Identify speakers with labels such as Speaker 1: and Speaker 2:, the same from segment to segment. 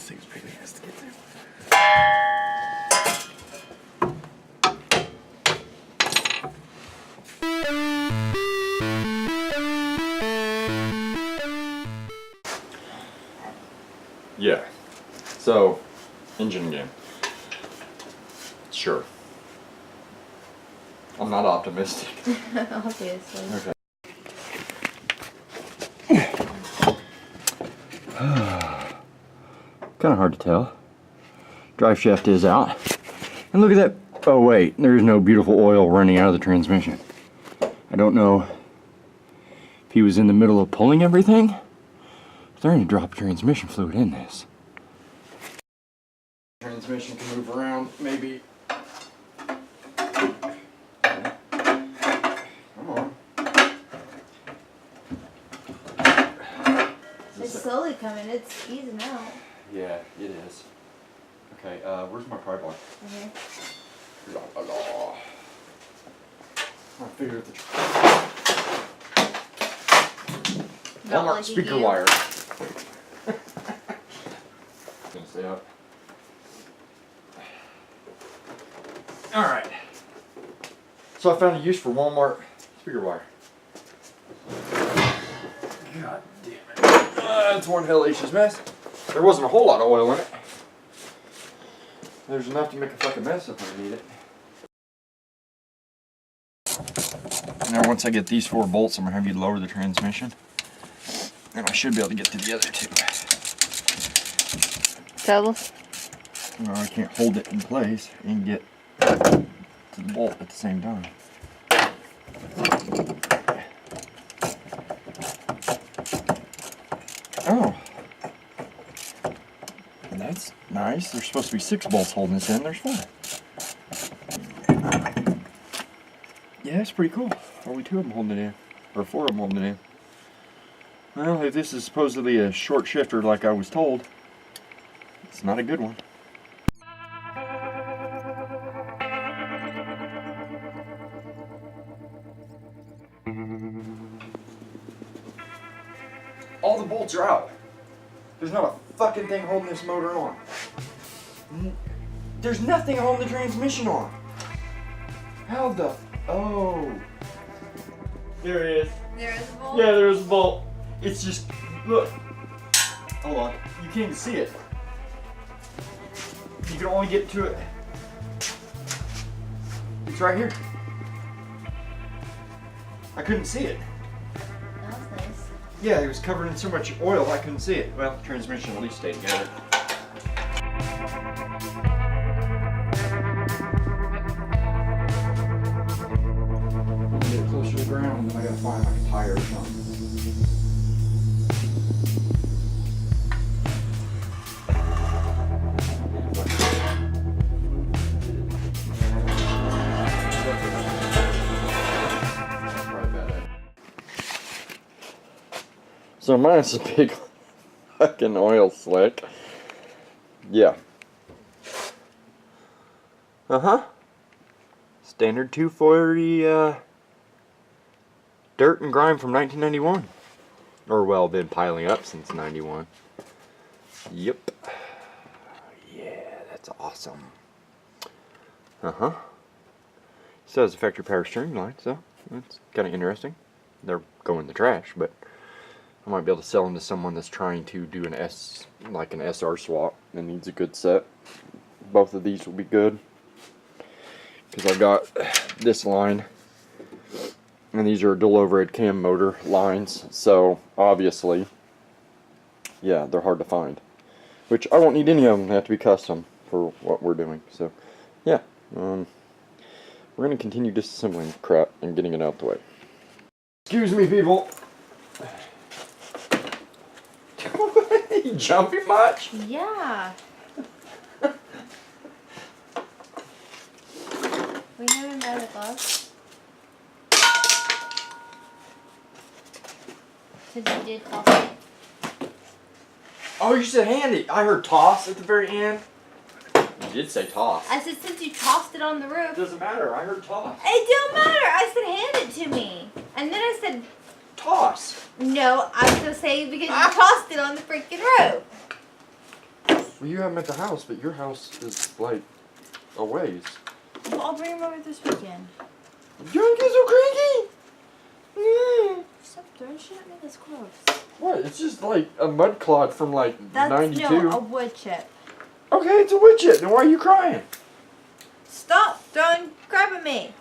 Speaker 1: thing's big ass to get through. Yeah. So, engine game. Sure. I'm not optimistic.
Speaker 2: Obviously.
Speaker 1: Okay. Kind of hard to tell. Drive shaft is out. And look at that. Oh wait, there's no beautiful oil running out of the transmission. I don't know if he was in the middle of pulling everything. But there ain't a drop of transmission fluid in this. Transmission can move around, maybe. Come on.
Speaker 2: It's slowly coming. It's easing out.
Speaker 1: Yeah, it is. Okay, where's my pry bar?
Speaker 2: Okay.
Speaker 1: I figured the
Speaker 2: Not
Speaker 1: Walmart
Speaker 2: like
Speaker 1: speaker
Speaker 2: you.
Speaker 1: wire. Gonna stay up. Alright. So I found a use for Walmart speaker wire. God damn it. That's one hellacious mess. There wasn't a whole lot of oil in it. There's enough to make a fucking mess if I need it. Now once I get these 4 bolts, I'm going to have you lower the transmission. And I should be able to get to the other 2.
Speaker 2: Double?
Speaker 1: No, I can't hold it in place and get to the bolt at the same time. Oh. That's nice. There's supposed to be 6 bolts holding this in. There's 4. Yeah, that's pretty cool. Only 2 of them holding it in. Or 4 of them holding it in. Well, if this is supposedly a short shifter like I was told, it's not a good one. All the bolts are out. There's not a fucking thing holding this motor on. There's nothing holding the transmission on. How the... Oh. There it is.
Speaker 2: There is a bolt?
Speaker 1: Yeah, there's a bolt. It's just... Look. Hold on. You can't even see it. You can only get to it. It's right here. I couldn't see it.
Speaker 2: That was nice.
Speaker 1: Yeah, it was covered in so much oil I couldn't see it. Well, the transmission at least stayed together. Get it closer to the ground, and then I gotta find like a tire or something. So mine's a big fucking oil slick. Yeah. Uh-huh. Standard 240 dirt and grime from 1991. Or well, been piling up since 91. Yep. Yeah, that's awesome. Uh-huh. Still has a factory power steering line, so that's kind of interesting. They're going in the trash, but I might be able to sell them to someone that's trying to do an like an SR swap and needs a good set. Both of these will be good because I've got this line, and these are dual overhead cam motor lines. So obviously, yeah, they're hard to find. Which I won't need any of them. They have to be custom for what we're doing. So yeah, we're gonna continue disassembling crap and getting it out the way. Excuse me, people. You jumpy much?
Speaker 2: Yeah. We haven't buy the gloves. Because you did toss it.
Speaker 1: Oh, you said handy. I heard toss at the very end. You did say toss.
Speaker 2: I said since you tossed it on the roof.
Speaker 1: Doesn't matter. I heard toss.
Speaker 2: It don't matter. I said hand it to me. And then I said
Speaker 1: Toss.
Speaker 2: no, I was going to say because you tossed it on the freaking roof.
Speaker 1: Well, you have them at the house, but your house is like a ways.
Speaker 2: Well, I'll bring them over this weekend.
Speaker 1: You don't get so cranky.
Speaker 2: Stop throwing shit at me. That's gross.
Speaker 1: What? It's just like a mud clod from like
Speaker 2: That's
Speaker 1: 92.
Speaker 2: no, a wood chip.
Speaker 1: Okay, it's a wood chip. Then why are you crying?
Speaker 2: Stop throwing crap at me.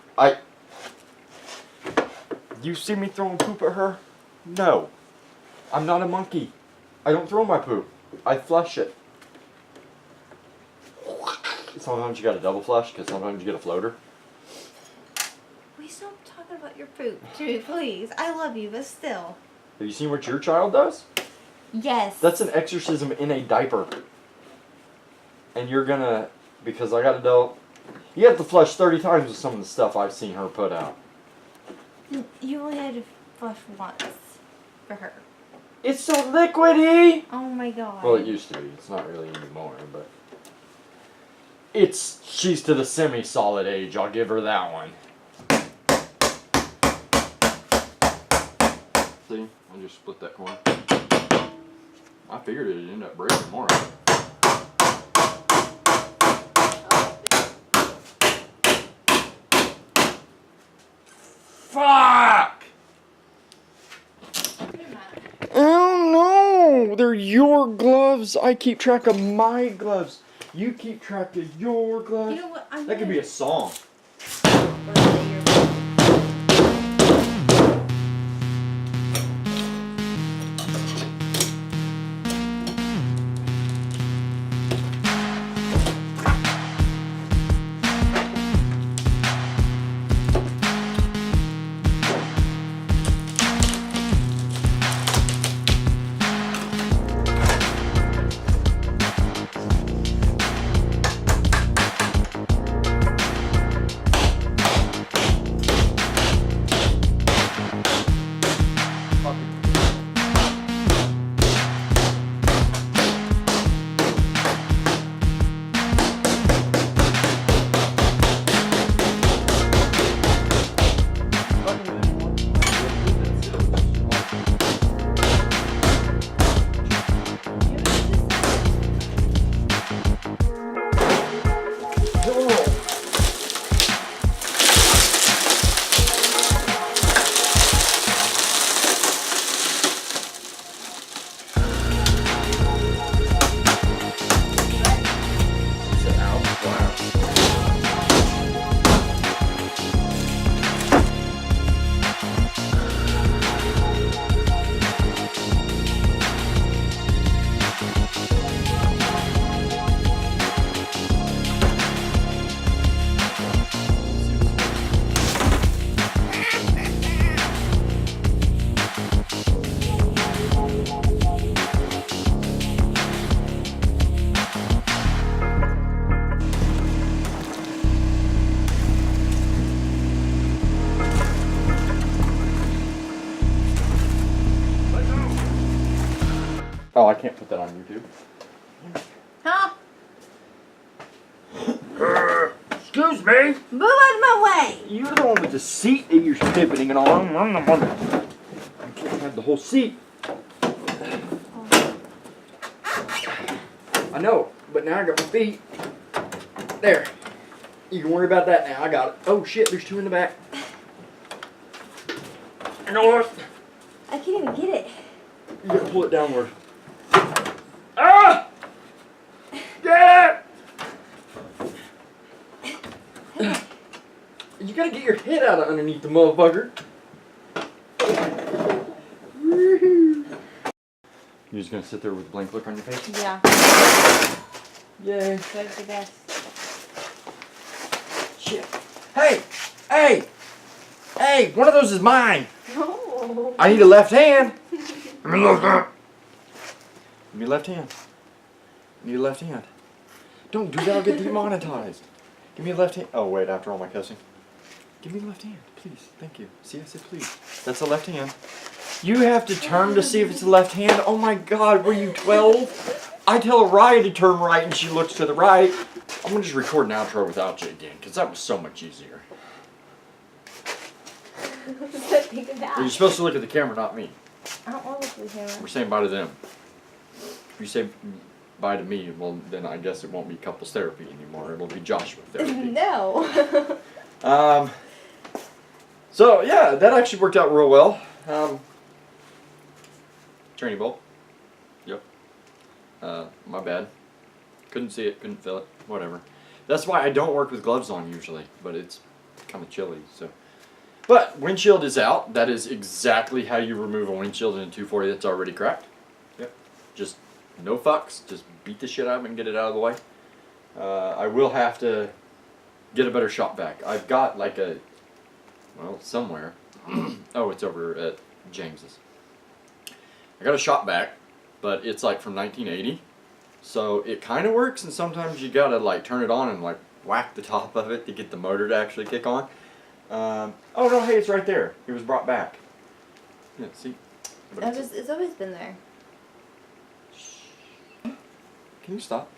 Speaker 1: You see me throwing poop at her? No. I'm not a monkey. I don't throw my poop. I flush it. Sometimes you got a double flush because sometimes you get a floater.
Speaker 2: Please stop talking about your poop to me, please. I love you, but still.
Speaker 1: Have you seen what your child does?
Speaker 2: Yes.
Speaker 1: That's an exorcism in a diaper. And you're gonna, because I got adult, you have to flush 30 times with some of the stuff I've seen her put out.
Speaker 2: You only had to flush once for her.
Speaker 1: It's so liquidy!
Speaker 2: Oh my god.
Speaker 1: Well, it used to be. It's not really anymore, but she's to the semi-solid age. I'll give her that one. See? I just split that corner. I figured it'd end up breaking more of it. Fuck! Oh no! They're your gloves. I keep track of my gloves. You keep track of your gloves.
Speaker 2: You know what?
Speaker 1: That could be a song. Oh, I can't put that on YouTube.
Speaker 2: Huh?
Speaker 1: Excuse me.
Speaker 2: Move out of my way.
Speaker 1: You're the one with the seat that you're pivoting it on. I'm the one. I can't have the whole seat. I know, but now I got my feet. There. You can worry about that now. I got it. Oh shit, there's two in the back. You know what?
Speaker 2: I can't even get it.
Speaker 1: You gotta pull it downward. Ah! Get it! You gotta get your head out of underneath the motherfucker. You're just gonna sit there with a blank look on your face?
Speaker 2: Yeah.
Speaker 1: Yay.
Speaker 2: That's the best.
Speaker 1: Shit. Hey! Hey! Hey! One of those is mine!
Speaker 2: No.
Speaker 1: I need a left hand! Give me left hand! Give me left hand. I need a left hand. Don't do that, I'll get demonetized. Give me a left hand. Oh wait, after all my cussing. Give me the left hand, please. Thank you. See, I said please. That's the left hand. You have to turn to see if it's the left hand. Oh my god, were you 12? I tell Raya to turn right and she looks to the right. I'm gonna just record an outro without you again, because that was so much easier.
Speaker 2: What does that think of that?
Speaker 1: You're supposed to look at the camera, not me.
Speaker 2: I don't want to look at the camera.
Speaker 1: We're saying bye to them. You say bye to me, well, then I guess it won't be couples therapy anymore. It'll be Joshua therapy.
Speaker 2: No.
Speaker 1: So, yeah, that actually worked out real well. Training bolt. Yep. My bad. Couldn't see it, couldn't feel it, whatever. That's why I don't work with gloves on usually, but it's kind of chilly, so. But windshield is out. That is exactly how you remove a windshield in a 240 that's already cracked. Yep. Just no fucks. Just beat the shit out of it and get it out of the way. I will have to get a better shop vac. I've got like a, well, somewhere. Oh, it's over at James's. I got a shop vac, but it's like from 1980. So it kind of works, and sometimes you gotta like turn it on and like whack the top of it to get the motor to actually kick on. Oh no, hey, it's right there. It was brought back. Yeah, see?
Speaker 2: It's always been there.
Speaker 1: Can you stop?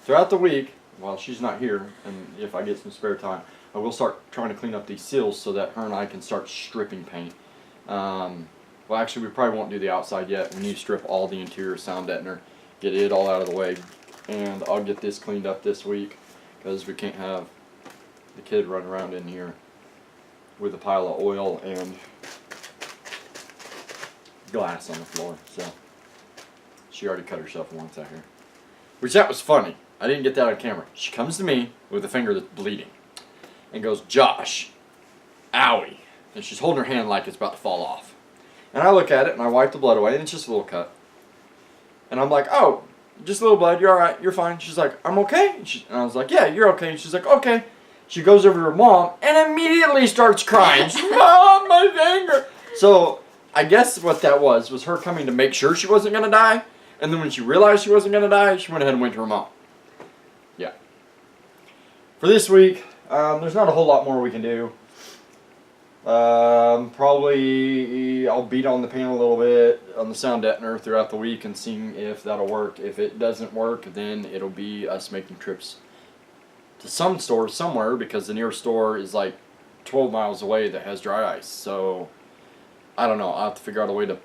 Speaker 1: Throughout the week, while she's not here, and if I get some spare time, I will start trying to clean up these seals so that her and I can start stripping paint. Well, actually, we probably won't do the outside yet. We need to strip all the interior sound deadener, get it all out of the way, and I'll get this cleaned up this week because we can't have the kid run around in here with a pile of oil and glass on the floor. So she already cut herself once out here, which that was funny. I didn't get that on camera. She comes to me with a finger that's bleeding and goes, "Josh, owie," and she's holding her hand like it's about to fall off. And I look at it and I wipe the blood away, and it's just a little cut. And I'm like, "Oh, just a little blood. You're all right. You're fine." She's like, "I'm okay." And I was like, "Yeah, you're okay." And she's like, "Okay." She goes over to her mom and immediately starts crying. She's, "Mom, my finger." So I guess what that was her coming to make sure she wasn't going to die. And then when she realized she wasn't going to die, she went ahead and went to her mom. Yeah. For this week, there's not a whole lot more we can do. Probably I'll beat on the paint a little bit on the sound deadener throughout the week and seeing if that'll work. If it doesn't work, then it'll be us making trips to some store somewhere, because the nearest store is like 12 miles away that has dry ice. So I don't know. I'll have to figure out a way to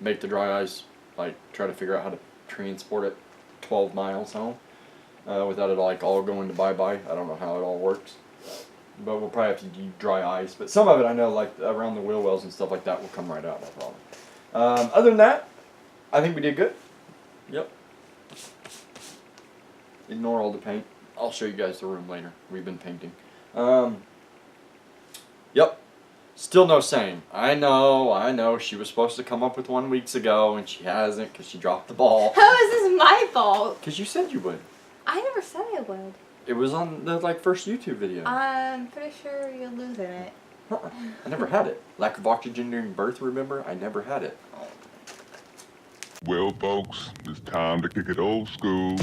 Speaker 1: make the dry ice, like try to figure out how to transport it 12 miles home without it like all going to bye-bye. I don't know how it all works. But we'll probably have to do dry ice. But some of it I know, like around the wheel wells and stuff like that, will come right out, no problem. Other than that, I think we did good. Yep. Ignore all the paint. I'll show you guys the room later. We've been painting. Yep. Still no same. I know. She was supposed to come up with one weeks ago, and she hasn't because she dropped the ball.
Speaker 2: How is this my fault?
Speaker 1: Because you said you would.
Speaker 2: I never said I would.
Speaker 1: It was on the first YouTube video.
Speaker 2: I'm pretty sure you're losing it.
Speaker 1: I never had it. Lack of oxygen during birth, remember? I never had it.
Speaker 3: Well, folks, it's time to kick it old school.